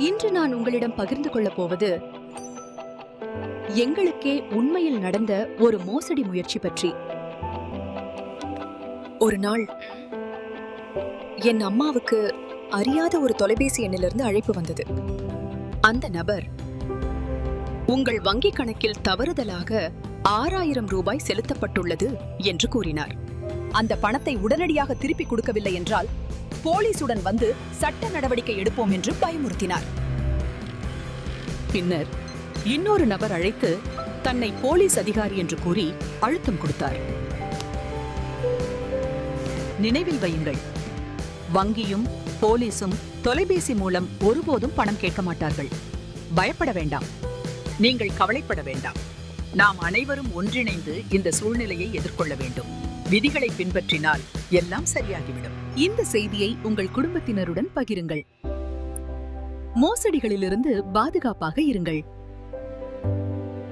இன்று நான் உங்களிடம் பகிர்ந்து கொள்ளப் போவது எங்களுக்கே உண்மையில் நடந்த ஒரு மோசடி முயற்சி பற்றி. ஒரு நாள் என் அம்மாவுக்கு அறியாத ஒரு தொலைபேசி எண்ணிலிருந்து அழைப்பு வந்தது. அந்த நபர் உங்கள் வங்கிக் கணக்கில் தவறுதலாக 6000 ரூபாய் செலுத்தப்பட்டுள்ளது என்று கூறினார். அந்த பணத்தை உடனடியாக திருப்பி கொடுக்கவில்லை என்றால் போலீசுடன் வந்து சட்ட நடவடிக்கை எடுப்போம் என்று பயமுறுத்தினார். பின்னர் இன்னொரு நபர் அழைத்து தன்னை போலீஸ் அதிகாரி என்று கூறி அழுத்தம் கொடுத்தார். நினைவில் வையுங்கள், வங்கியும் போலீசும் தொலைபேசி மூலம் ஒருபோதும் பணம் கேட்க மாட்டார்கள். பயப்பட வேண்டாம், நீங்கள் கவலைப்பட வேண்டாம். நாம் அனைவரும் ஒன்றிணைந்து இந்த சூழ்நிலையை எதிர்கொள்ள வேண்டும். விதிகளை பின்பற்றினால் எல்லாம் சரியாகிவிடும். இந்த செய்தியை உங்கள் குடும்பத்தினருடன் பகிருங்கள். மோசடிகளிலிருந்து பாதுகாப்பாக இருங்கள்.